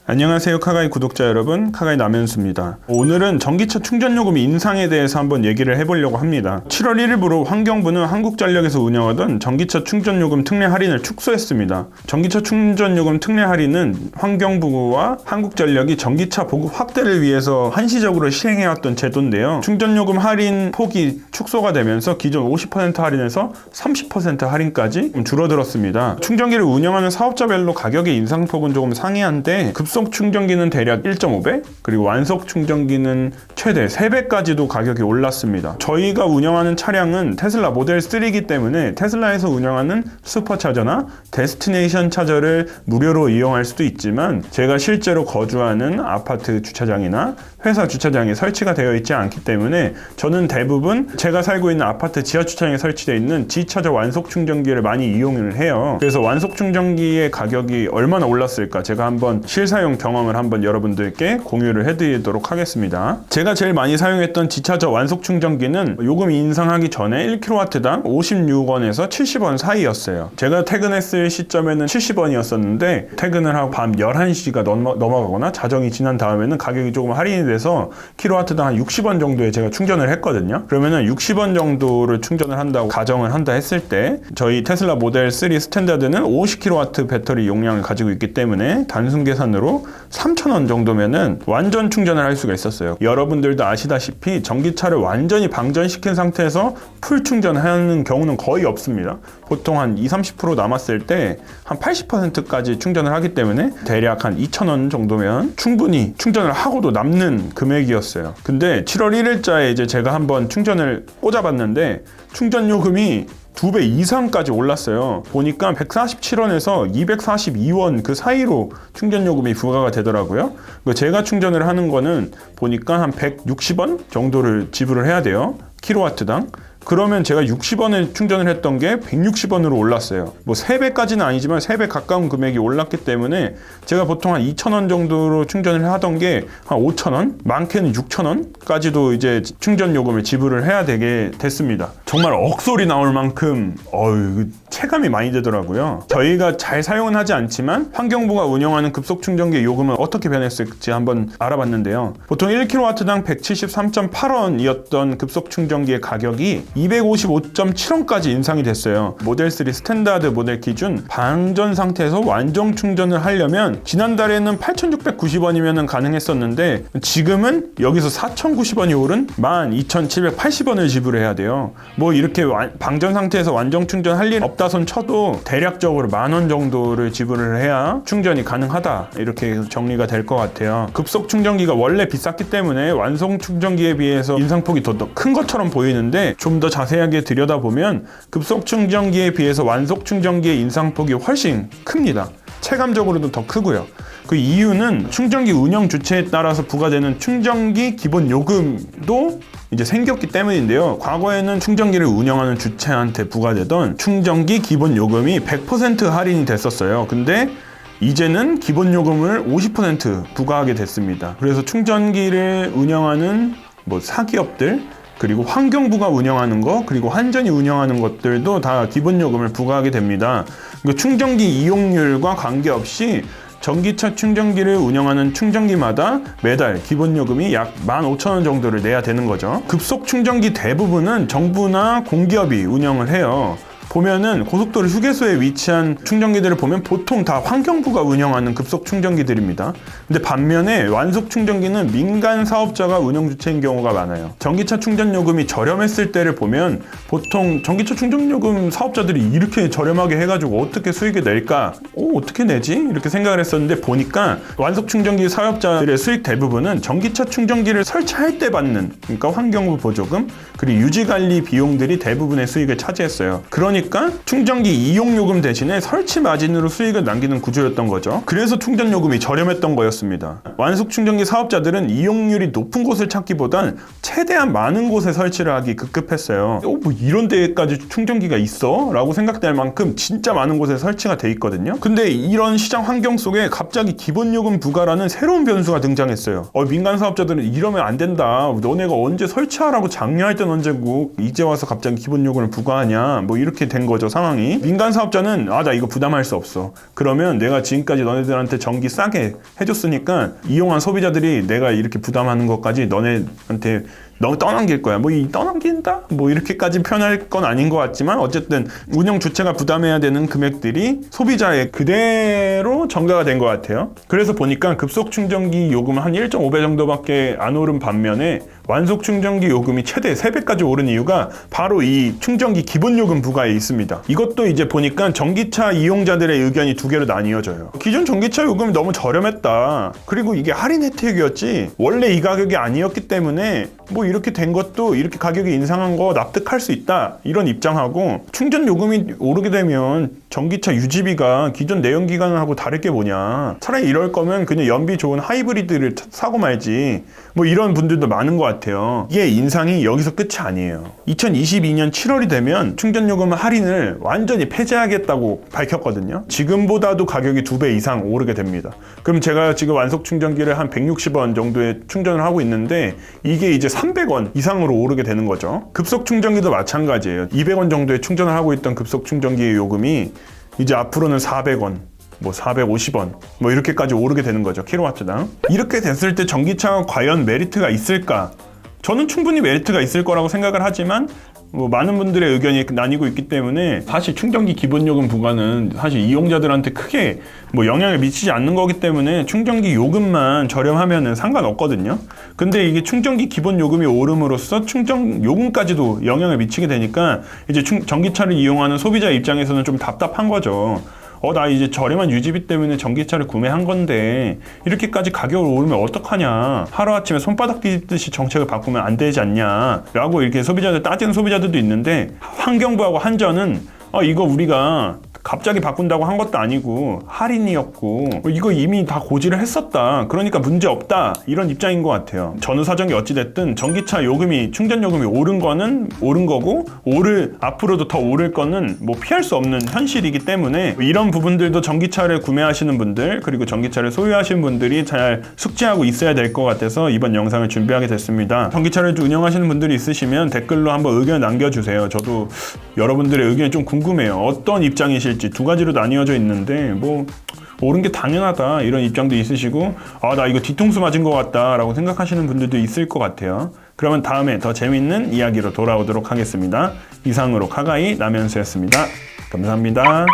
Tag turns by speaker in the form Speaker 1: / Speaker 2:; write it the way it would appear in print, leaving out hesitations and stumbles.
Speaker 1: 안녕하세요, 카가이 구독자 여러분, 카가이 남현수입니다. 오늘은 전기차 충전요금 인상에 대해서 한번 얘기를 해보려고 합니다. 7월 1일부로 환경부는 한국전력에서 운영하던 전기차 충전요금 특례 할인을 축소했습니다. 전기차 충전요금 특례 할인은 환경부와 한국전력이 전기차 보급 확대를 위해서 한시적으로 시행해왔던 제도인데요. 충전요금 할인 폭이 축소가 되면서 기존 50% 할인에서 30% 할인까지 줄어들었습니다. 충전기를 운영하는 사업자별로 가격의 인상폭은 조금 상이한데 급속 충전기는 대략 1.5배, 그리고 완속 충전기는 최대 3배까지도 가격이 올랐습니다. 저희가 운영하는 차량은 테슬라 모델 3이기 때문에 테슬라에서 운영하는 슈퍼차저나 데스티네이션 차저를 무료로 이용할 수도 있지만 제가 실제로 거주하는 아파트 주차장이나 회사 주차장에 설치가 되어 있지 않기 때문에 저는 대부분 제가 살고 있는 아파트 지하 주차장에 설치되어 있는 G차저 완속 충전기를 많이 이용을 해요. 그래서 완속 충전기의 가격이 얼마나 올랐을까 제가 한번 실사용 경험을 한번 여러분들께 공유를 해드리도록 하겠습니다. 제가 제일 많이 사용했던 G차저 완속 충전기는 요금 인상하기 전에 1kW당 56원에서 70원 사이였어요. 제가 퇴근했을 시점에는 70원이었었는데 퇴근을 하고 밤 11시가 넘어가거나 자정이 지난 다음에는 가격이 조금 할인이 돼서 킬로와트당 한 60원 정도에 제가 충전을 했거든요. 그러면은 60원 정도를 충전을 한다고 가정을 한다 했을 때 저희 테슬라 모델 3 스탠다드는 50kW 배터리 용량을 가지고 있기 때문에 단순 계산으로 3,000원 정도면은 완전 충전을 할 수가 있었어요. 여러분들도 아시다시피 전기차를 완전히 방전시킨 상태에서 풀 충전하는 경우는 거의 없습니다. 보통 한 20-30% 남았을 때 한 80%까지 충전을 하기 때문에 대략 한 2,000원 정도면 충분히 충전을 하고도 남는 금액이었어요. 근데 7월 1일자에 이제 제가 한번 충전을 꽂아봤는데 충전 요금이 2배 이상까지 올랐어요. 보니까 147원에서 242원 그 사이로 충전 요금이 부과가 되더라고요. 제가 충전을 하는 거는 보니까 한 160원 정도를 지불을 해야 돼요. 킬로와트당. 그러면 제가 60원에 충전을 했던 게 160원으로 올랐어요. 뭐 3배까지는 아니지만 3배 가까운 금액이 올랐기 때문에 제가 보통 한 2,000원 정도로 충전을 하던 게 한 5,000원, 많게는 6,000원까지도 이제 충전 요금을 지불을 해야 되게 됐습니다. 정말 억소리 나올 만큼 체감이 많이 되더라고요. 저희가 잘 사용은 하지 않지만 환경부가 운영하는 급속 충전기 요금은 어떻게 변했을지 한번 알아봤는데요. 보통 1kW당 173.8원이었던 급속 충전기의 가격이 255.7원까지 인상이 됐어요. 모델 3 스탠다드 모델 기준 방전 상태에서 완전 충전을 하려면 지난달에는 8,690원이면 가능했었는데 지금은 여기서 4,090원이 오른 12,780원을 지불해야 돼요. 뭐 이렇게 방전 상태에서 완전 충전할 일 없다손 쳐도 대략적으로 10,000원 정도를 지불을 해야 충전이 가능하다, 이렇게 정리가 될 것 같아요. 급속 충전기가 원래 비쌌기 때문에 완속 충전기에 비해서 인상폭이 더 큰 것처럼 보이는데 좀 더 자세하게 들여다보면 급속 충전기에 비해서 완속 충전기의 인상폭이 훨씬 큽니다. 체감적으로도 더 크고요. 그 이유는 충전기 운영 주체에 따라서 부과되는 충전기 기본 요금도 이제 생겼기 때문인데요. 과거에는 충전기를 운영하는 주체한테 부과되던 충전기 기본 요금이 100% 할인이 됐었어요. 근데 이제는 기본 요금을 50% 부과하게 됐습니다. 그래서 충전기를 운영하는 사기업들, 그리고 환경부가 운영하는 거, 그리고 한전이 운영하는 것들도 다 기본 요금을 부과하게 됩니다. 충전기 이용률과 관계없이 전기차 충전기를 운영하는 충전기마다 매달 기본 요금이 약 15,000원 정도를 내야 되는 거죠. 급속 충전기 대부분은 정부나 공기업이 운영을 해요. 보면은 고속도로 휴게소에 위치한 충전기들을 보면 보통 다 환경부가 운영하는 급속 충전기들입니다. 근데 반면에 완속 충전기는 민간 사업자가 운영 주체인 경우가 많아요. 전기차 충전 요금이 저렴했을 때를 보면 보통 전기차 충전 요금 사업자들이 이렇게 저렴하게 해가지고 어떻게 수익을 낼까? 어떻게 내지? 이렇게 생각을 했었는데 보니까 완속 충전기 사업자들의 수익 대부분은 전기차 충전기를 설치할 때 받는, 그러니까 환경부 보조금, 그리고 유지관리 비용들이 대부분의 수익을 차지했어요. 그러니까 충전기 이용요금 대신에 설치 마진으로 수익을 남기는 구조였던 거죠. 그래서 충전요금이 저렴했던 거였습니다. 완속 충전기 사업자들은 이용률이 높은 곳을 찾기보단 최대한 많은 곳에 설치를 하기 급급했어요. 이런 데까지 충전기가 있어? 라고 생각될 만큼 진짜 많은 곳에 설치가 돼 있거든요. 근데 이런 시장 환경 속에 갑자기 기본요금 부과라는 새로운 변수가 등장했어요. 민간 사업자들은 이러면 안 된다. 너네가 언제 설치하라고 장려할 땐 언제고 이제 와서 갑자기 기본요금을 부과하냐. 이렇게 된 거죠, 상황이. 민간 사업자는 나 이거 부담할 수 없어. 그러면 내가 지금까지 너네들한테 전기 싸게 해줬으니까 이용한 소비자들이 내가 이렇게 부담하는 것까지 너네한테 너 떠넘길 거야. 뭐 이 떠넘긴다? 뭐 이렇게까지 표현할 건 아닌 것 같지만 어쨌든 운영 주체가 부담해야 되는 금액들이 소비자의 그대로 전가가 된 것 같아요. 그래서 보니까 급속 충전기 요금은 한 1.5배 정도밖에 안 오른 반면에 완속 충전기 요금이 최대 3배까지 오른 이유가 바로 이 충전기 기본 요금 부과에 있습니다. 이것도 이제 보니까 전기차 이용자들의 의견이 두 개로 나뉘어져요. 기존 전기차 요금이 너무 저렴했다. 그리고 이게 할인 혜택이었지 원래 이 가격이 아니었기 때문에 뭐 이렇게 된 것도 이렇게 가격이 인상한 거 납득할 수 있다 이런 입장하고, 충전 요금이 오르게 되면 전기차 유지비가 기존 내연기관하고 다를 게 뭐냐, 차라리 이럴 거면 그냥 연비 좋은 하이브리드를 사고 말지, 뭐 이런 분들도 많은 것 같아요. 이게 인상이 여기서 끝이 아니에요. 2022년 7월이 되면 충전 요금 할인을 완전히 폐지하겠다고 밝혔거든요. 지금보다도 가격이 2배 이상 오르게 됩니다. 그럼 제가 지금 완속 충전기를 한 160원 정도에 충전을 하고 있는데 이게 이제 300원 이상으로 오르게 되는 거죠. 급속 충전기도 마찬가지예요. 200원 정도에 충전을 하고 있던 급속 충전기의 요금이 이제 앞으로는 400원, 뭐 450원 뭐 이렇게까지 오르게 되는 거죠, 킬로와트당. 이렇게 됐을 때 전기차가 과연 메리트가 있을까? 저는 충분히 메리트가 있을 거라고 생각을 하지만 뭐 많은 분들의 의견이 나뉘고 있기 때문에 사실 충전기 기본 요금 부과는 사실 이용자들한테 크게 뭐 영향을 미치지 않는 거기 때문에 충전기 요금만 저렴하면은 상관없거든요. 근데 이게 충전기 기본 요금이 오름으로써 충전 요금까지도 영향을 미치게 되니까 이제 전기차를 이용하는 소비자 입장에서는 좀 답답한 거죠. 나 이제 저렴한 유지비 때문에 전기차를 구매한 건데 이렇게까지 가격을 오르면 어떡하냐, 하루아침에 손바닥 뒤집듯이 정책을 바꾸면 안 되지 않냐 라고 이렇게 소비자들 따지는 소비자들도 있는데, 환경부하고 한전은 이거 우리가 갑자기 바꾼다고 한 것도 아니고 할인이었고 이거 이미 다 고지를 했었다, 그러니까 문제 없다, 이런 입장인 것 같아요. 전후사정이 어찌됐든 전기차 요금이, 충전 요금이 오른 거는 오른 거고 앞으로도 더 오를 거는 뭐 피할 수 없는 현실이기 때문에 이런 부분들도 전기차를 구매하시는 분들 그리고 전기차를 소유하시는 분들이 잘 숙지하고 있어야 될 것 같아서 이번 영상을 준비하게 됐습니다. 전기차를 운영하시는 분들이 있으시면 댓글로 한번 의견 남겨주세요. 저도 여러분들의 의견이 좀 궁금해요. 어떤 입장이실지. 두 가지로 나뉘어져 있는데 뭐 오른 게 당연하다 이런 입장도 있으시고 나 이거 뒤통수 맞은 것 같다 라고 생각하시는 분들도 있을 것 같아요. 그러면 다음에 더 재밌는 이야기로 돌아오도록 하겠습니다. 이상으로 카가이 남현수였습니다. 감사합니다.